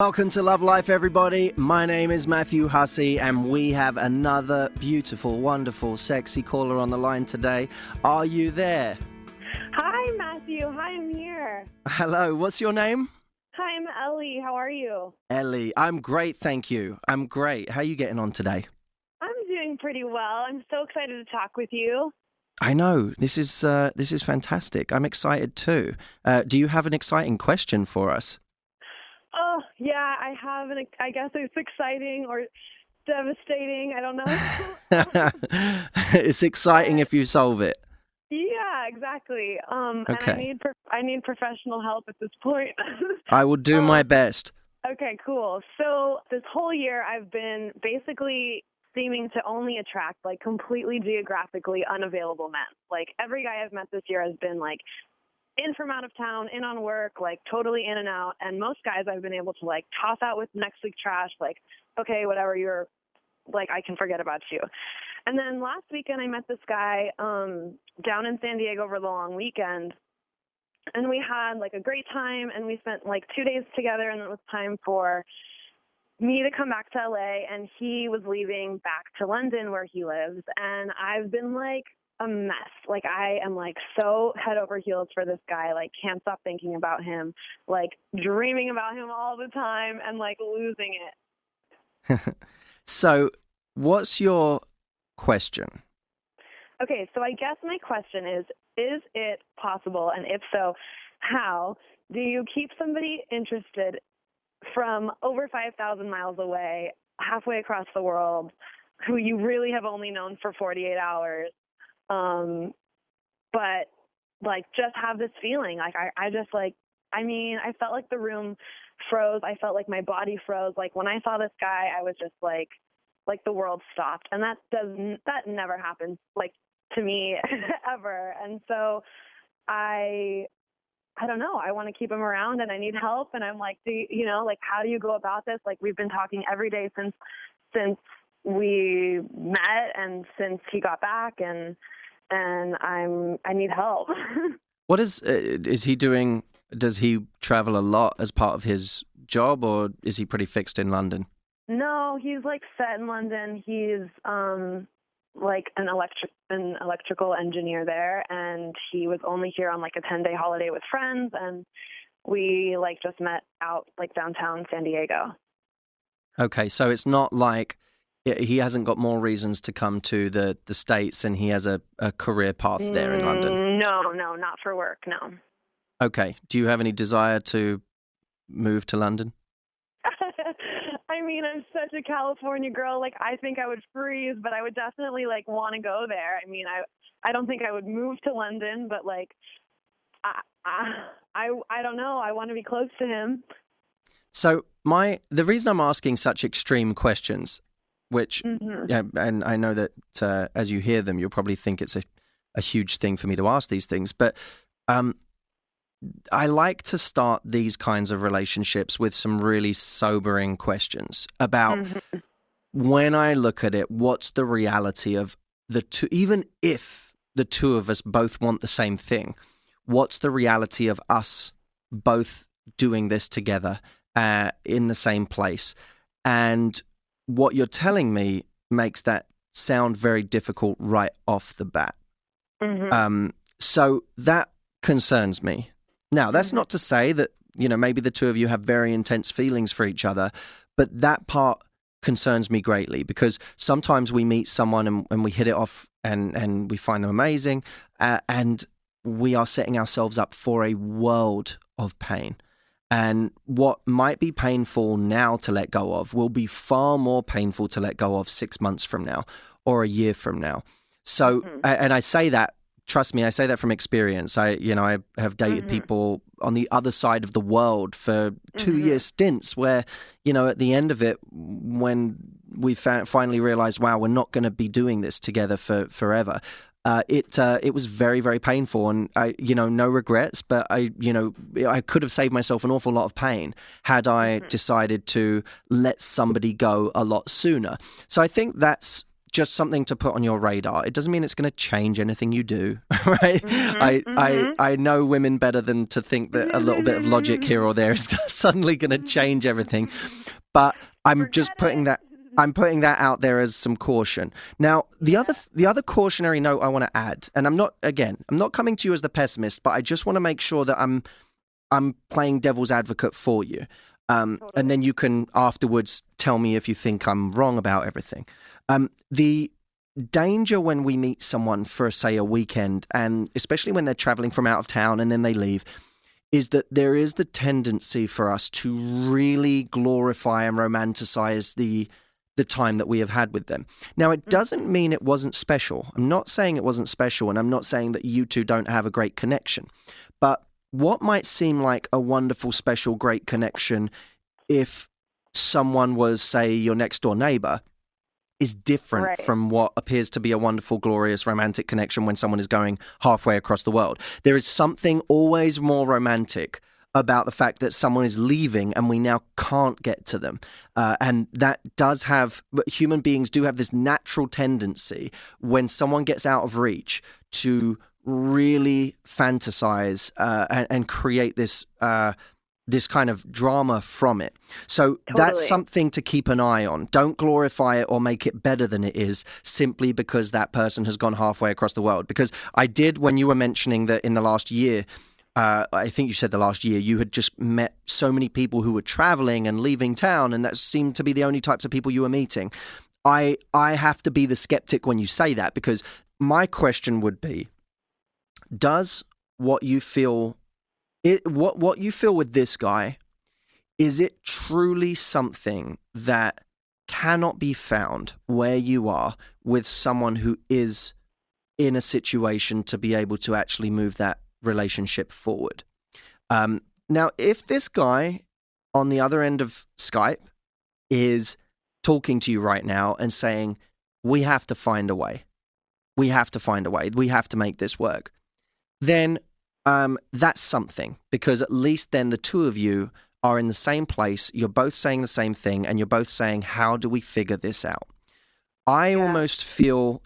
Welcome to Love Life, everybody. My name is Matthew Hussey, and we have another beautiful, wonderful, sexy caller on the line today. Are you there? Hi, Matthew. Hi, I'm here. Hello, what's your name? Hi, I'm Ellie. How are you? Ellie. I'm great, thank you. I'm great. How are you getting on today? I'm doing pretty well. I'm so excited to talk with you. I know. This is fantastic. I'm excited too. Do you have an exciting question for us? Oh, yeah, I have I guess it's exciting or devastating. I don't know. It's exciting if you solve it. Yeah, exactly. Okay. And I need professional help at this point. I will do my best. Okay, cool. So this whole year I've been basically seeming to only attract like completely geographically unavailable men. Like every guy I've met this year has been like in from out of town, in on work, like totally in and out. And most guys I've been able to like toss out with next week trash, like, okay, whatever, you're like, I can forget about you. And then last weekend I met this guy down in San Diego over the long weekend. And we had like a great time, and we spent like 2 days together, and it was time for me to come back to LA, and he was leaving back to London where he lives. And I've been like a mess. Like I am like so head over heels for this guy, like can't stop thinking about him, like dreaming about him all the time and like losing it. So, what's your question? Okay, so I guess my question is it possible, and if so, how do you keep somebody interested from over 5,000 miles away, halfway across the world, who you really have only known for 48 hours, but like just have this feeling? Like I just like, I mean, I felt like the room froze. I felt like my body froze. Like when I saw this guy, I was just like the world stopped. And that never happens like to me ever. And so I don't know. I want to keep him around, and I need help. And I'm like, like, how do you go about this? Like, we've been talking every day since we met and since he got back, and I need help. What is he doing? Does he travel a lot as part of his job, or is he pretty fixed in London? No, he's like set in London. He's like an electrical engineer there, and he was only here on like a 10-day holiday with friends, and we like just met out like downtown San Diego. Okay, so it's not like he hasn't got more reasons to come to the States, and he has a career path there in London. No, not for work, no. Okay, do you have any desire to move to London? I mean, I'm such a California girl. Like, I think I would freeze, but I would definitely like want to go there. I mean, I don't think I would move to London, but like, I don't know. I want to be close to him. So the reason I'm asking such extreme questions, which, yeah, and I know that as you hear them, you'll probably think it's a huge thing for me to ask these things, but I like to start these kinds of relationships with some really sobering questions about when I look at it, what's the reality of the two, even if the two of us both want the same thing, what's the reality of us both doing this together in the same place? And what you're telling me makes that sound very difficult right off the bat. So that concerns me. Now, that's not to say that, maybe the two of you have very intense feelings for each other, but that part concerns me greatly, because sometimes we meet someone and we hit it off and we find them amazing, and we are setting ourselves up for a world of pain. And what might be painful now to let go of will be far more painful to let go of 6 months from now or a year from now. So, and I say that, trust me, I say that from experience. I have dated people on the other side of the world for 2-year stints where, at the end of it, when we finally realized, wow, we're not going to be doing this together for forever. It was very, very painful, and no regrets, but I could have saved myself an awful lot of pain had I decided to let somebody go a lot sooner. So I think that's just something to put on your radar. It doesn't mean it's going to change anything you do, right? I know women better than to think that a little bit of logic here or there is suddenly going to change everything. But I'm just putting that out there as some caution. Now, the other cautionary note I want to add, and I'm not coming to you as the pessimist, but I just want to make sure that I'm playing devil's advocate for you. And then you can afterwards tell me if you think I'm wrong about everything. The danger when we meet someone for, say, a weekend, and especially when they're traveling from out of town and then they leave, is that there is the tendency for us to really glorify and romanticize the time that we have had with them. Now, it doesn't mean it wasn't special. I'm not saying it wasn't special, and I'm not saying that you two don't have a great connection. But what might seem like a wonderful, special, great connection if someone was, say, your next door neighbor is different from what appears to be a wonderful, glorious, romantic connection when someone is going halfway across the world. There is something always more romantic about the fact that someone is leaving and we now can't get to them. And that does have, human beings do have this natural tendency when someone gets out of reach to really fantasize and create this kind of drama from it. So that's something to keep an eye on. Don't glorify it or make it better than it is simply because that person has gone halfway across the world. Because I did, when you were mentioning that in the last year, I think you said the last year, you had just met so many people who were traveling and leaving town, and that seemed to be the only types of people you were meeting. I have to be the skeptic when you say that, because my question would be, does what you feel what you feel with this guy, is it truly something that cannot be found where you are with someone who is in a situation to be able to actually move that relationship forward? Now, if this guy on the other end of Skype is talking to you right now and saying, we have to find a way, we have to make this work, then that's something, because at least then the two of you are in the same place, you're both saying the same thing, and you're both saying, how do we figure this out? I almost feel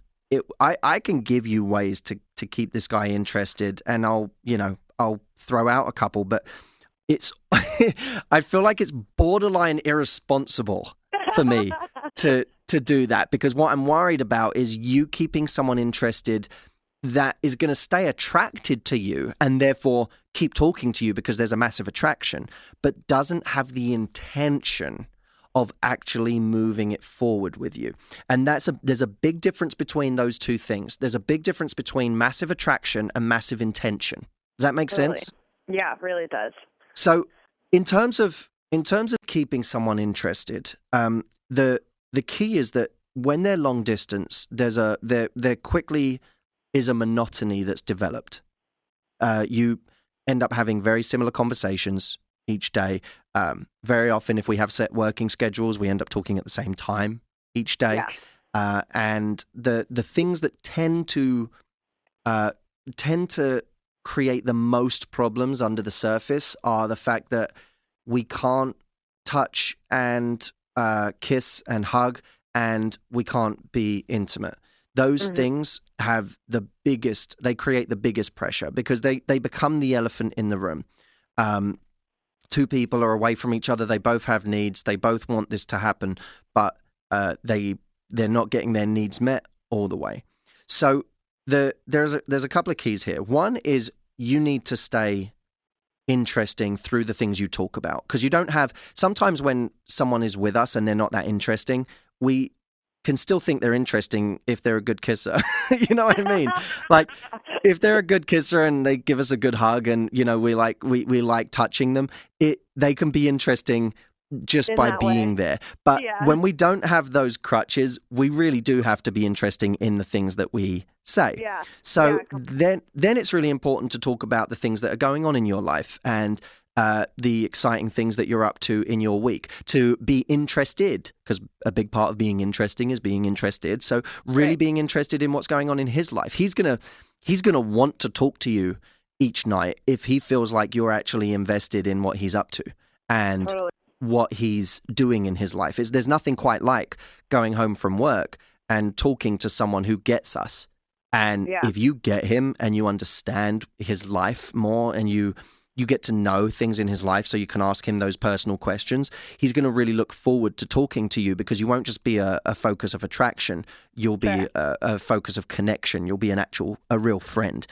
I can give you ways to keep this guy interested, and I'll throw out a couple, but it's I feel like it's borderline irresponsible for me to do that, because what I'm worried about is you keeping someone interested that is going to stay attracted to you and therefore keep talking to you because there's a massive attraction, but doesn't have the intention of actually moving it forward with you. And there's a big difference between those two things. There's a big difference between massive attraction and massive intention. Does that make sense? Yeah, it really does. So in terms of keeping someone interested, the key is that when they're long distance, there quickly is a monotony that's developed. You end up having very similar conversations each day. Very often, if we have set working schedules, we end up talking at the same time each day. Yeah. And the things that tend to create the most problems under the surface are the fact that we can't touch and kiss and hug, and we can't be intimate. Those things they create the biggest pressure, because they become the elephant in the room. Two people are away from each other. They both have needs. They both want this to happen, but they're not getting their needs met all the way. So there's a couple of keys here. One is you need to stay interesting through the things you talk about, because you don't have, sometimes when someone is with us and they're not that interesting, we can still think they're interesting if they're a good kisser. You know what I mean? Like, if they're a good kisser and they give us a good hug and, we like touching them, they can be interesting just by being there. But when we don't have those crutches, we really do have to be interesting in the things that we say. Yeah. So then it's really important to talk about the things that are going on in your life and the exciting things that you're up to in your week, to be interested, because a big part of being interesting is being interested. So really being interested in what's going on in his life. He's gonna want to talk to you each night if he feels like you're actually invested in what he's up to and what he's doing in his life. There's nothing quite like going home from work and talking to someone who gets us. And Yeah. if you get him and you understand his life more and you get to know things in his life so you can ask him those personal questions, he's going to really look forward to talking to you, because you won't just be a focus of attraction. You'll be Sure. a focus of connection. You'll be a real friend,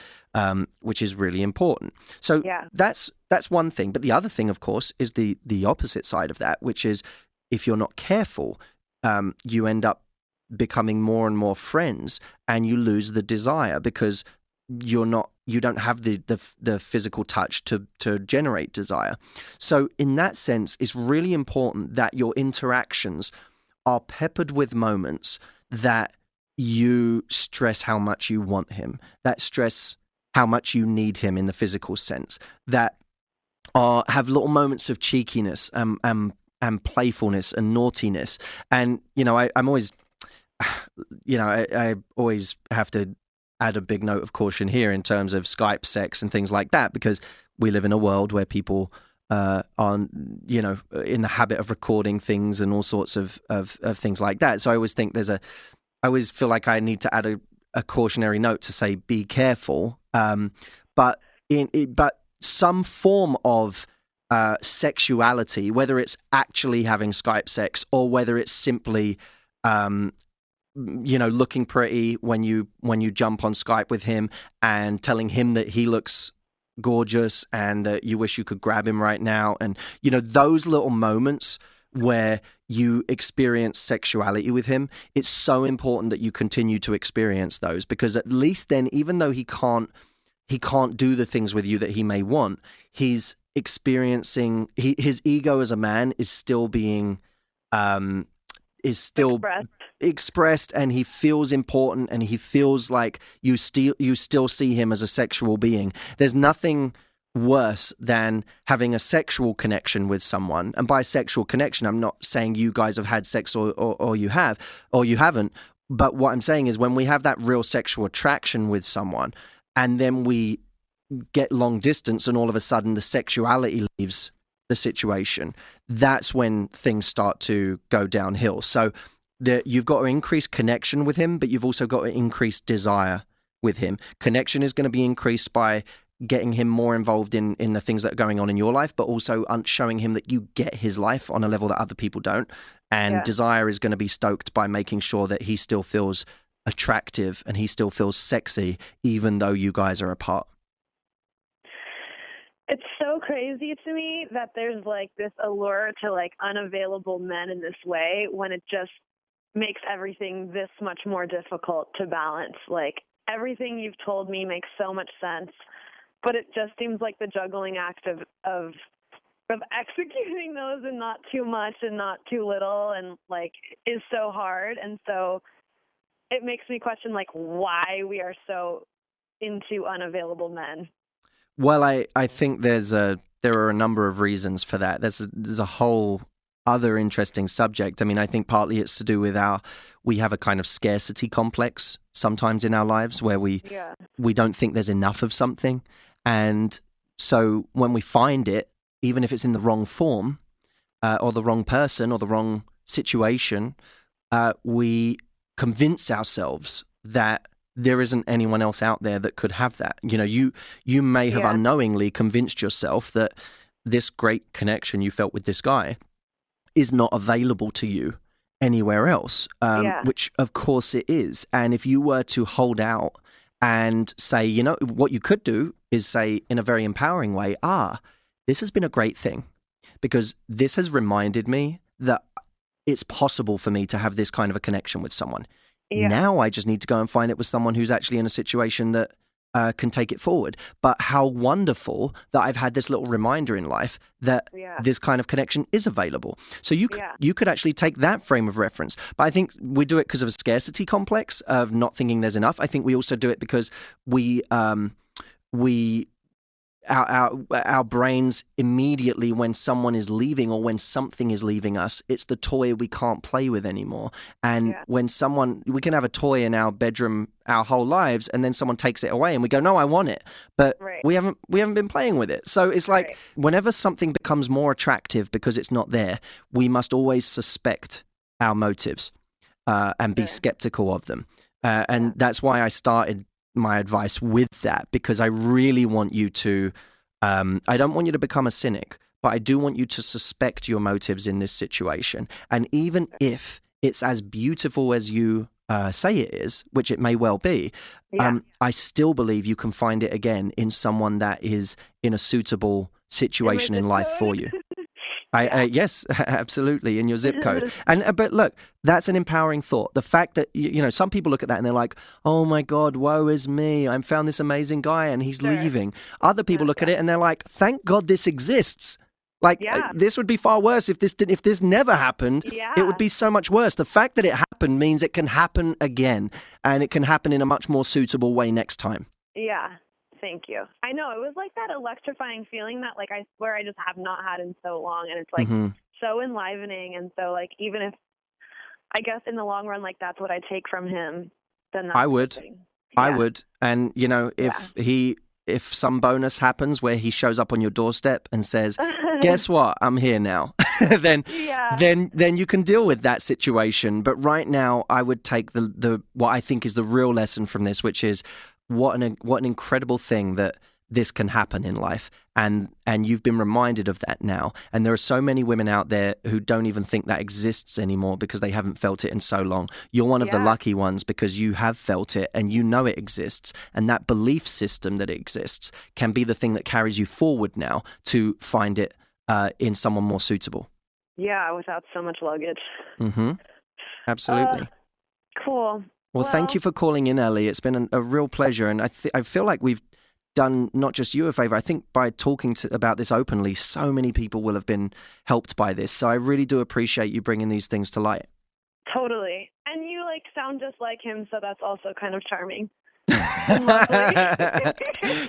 which is really important. So Yeah. that's one thing. But the other thing, of course, is the opposite side of that, which is if you're not careful, you end up becoming more and more friends, and you lose the desire because you don't have the physical touch to generate desire. So in that sense, it's really important that your interactions are peppered with moments that you stress how much you want him, that stress how much you need him in the physical sense, that have little moments of cheekiness and playfulness and naughtiness. And I'm always I always have to add a big note of caution here in terms of Skype sex and things like that, because we live in a world where people are, in the habit of recording things and all sorts of things like that. So I always think I always feel like I need to add a cautionary note to say, be careful. But some form of sexuality, whether it's actually having Skype sex or whether it's simply looking pretty when you jump on Skype with him and telling him that he looks gorgeous and that you wish you could grab him right now, and those little moments where you experience sexuality with him, it's so important that you continue to experience those, because at least then, even though he can't do the things with you that he may want, he's experiencing his ego as a man is still being expressed, and he feels important, and he feels like you still see him as a sexual being. There's nothing worse than having a sexual connection with someone. And by sexual connection, I'm not saying you guys have had sex or you have or you haven't, but what I'm saying is when we have that real sexual attraction with someone and then we get long distance and all of a sudden the sexuality leaves the situation, that's when things start to go downhill. So you've got to increase connection with him, but you've also got to increase desire with him. Connection is going to be increased by getting him more involved in the things that are going on in your life, but also showing him that you get his life on a level that other people don't. And desire is going to be stoked by making sure that he still feels attractive and he still feels sexy, even though you guys are apart. It's so crazy to me that there's like this allure to like unavailable men in this way, when it just makes everything this much more difficult to balance. Like, everything you've told me makes so much sense, but it just seems like the juggling act of executing those, and not too much and not too little, and like is so hard. And so it makes me question like why we are so into unavailable men. Well, I think there are a number of reasons for that. There's a whole other interesting subject. I mean, I think partly it's to do with we have a kind of scarcity complex sometimes in our lives where we don't think there's enough of something. And so when we find it, even if it's in the wrong form or the wrong person or the wrong situation, we convince ourselves that there isn't anyone else out there that could have that. You may have unknowingly convinced yourself that this great connection you felt with this guy is not available to you anywhere else, which of course it is. And if you were to hold out and say, what you could do is say in a very empowering way, this has been a great thing because this has reminded me that it's possible for me to have this kind of a connection with someone. Yeah. Now I just need to go and find it with someone who's actually in a situation that can take it forward. But how wonderful that I've had this little reminder in life that this kind of connection is available. So you could actually take that frame of reference. But I think we do it because of a scarcity complex of not thinking there's enough. I think we also do it because our brains immediately, when someone is leaving or when something is leaving us, it's the toy we can't play with anymore. And when we can have a toy in our bedroom our whole lives, and then someone takes it away and we go, no, I want it, but we haven't been playing with it. So it's like whenever something becomes more attractive because it's not there, we must always suspect our motives. and be skeptical of them. And that's why I started my advice with that, because I really want you to, I don't want you to become a cynic, but I do want you to suspect your motives in this situation. And even if it's as beautiful as you say it is, which it may well be, I still believe you can find it again in someone that is in a suitable situation in life for you. Yes, absolutely, in your zip code. And but look, that's an empowering thought. The fact that, you know, some people look at that and they're like, oh my God, woe is me. I found this amazing guy and he's leaving. Other people look at it and they're like, thank God this exists. Like, this would be far worse if this never happened. It would be so much worse. The fact that it happened means it can happen again, and it can happen in a much more suitable way next time. Yeah. Thank you. I know, it was like that electrifying feeling that, like, I swear I just have not had in so long, and it's like so enlivening. And so, like, even if, I guess in the long run, like, that's what I take from him, then that's I would. I would. And, you know, if some bonus happens where he shows up on your doorstep and says, guess what, I'm here now, then you can deal with that situation. But right now, I would take the what I think is the real lesson from this, which is what an incredible thing that this can happen in life. And you've been reminded of that now. And there are so many women out there who don't even think that exists anymore because they haven't felt it in so long. You're one of the lucky ones because you have felt it and you know it exists. And that belief system that it exists can be the thing that carries you forward now to find it in someone more suitable. Yeah, without so much luggage. Absolutely. Cool. Well, thank you for calling in, Ellie. It's been a real pleasure. And I feel like we've done not just you a favor. I think by talking about this openly, so many people will have been helped by this. So I really do appreciate you bringing these things to light. Totally. And you, like, sound just like him, so that's also kind of charming.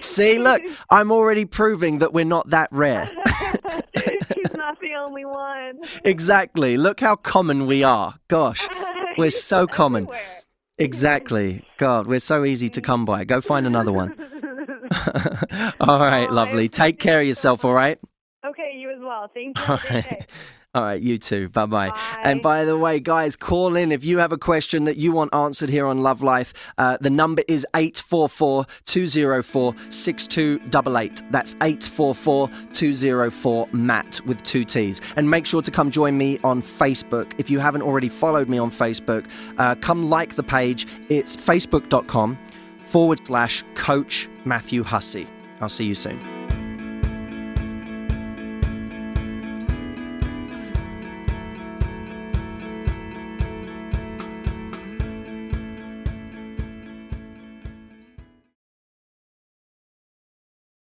See, look, I'm already proving that we're not that rare. He's not the only one. Exactly. Look how common we are. Gosh, we're so common. Everywhere. Exactly. God, we're so easy to come by. Go find another one. All right, lovely. Take care of yourself, all right? Okay, you as well. Thank you. All right. All right, you too. Bye-bye. Bye. And by the way, guys, call in if you have a question that you want answered here on Love Life. The number is 844-204-6288. That's 844-204-MATT with 2 T's. And make sure to come join me on Facebook. If you haven't already followed me on Facebook, come like the page. It's facebook.com/Coach Matthew Hussey. I'll see you soon.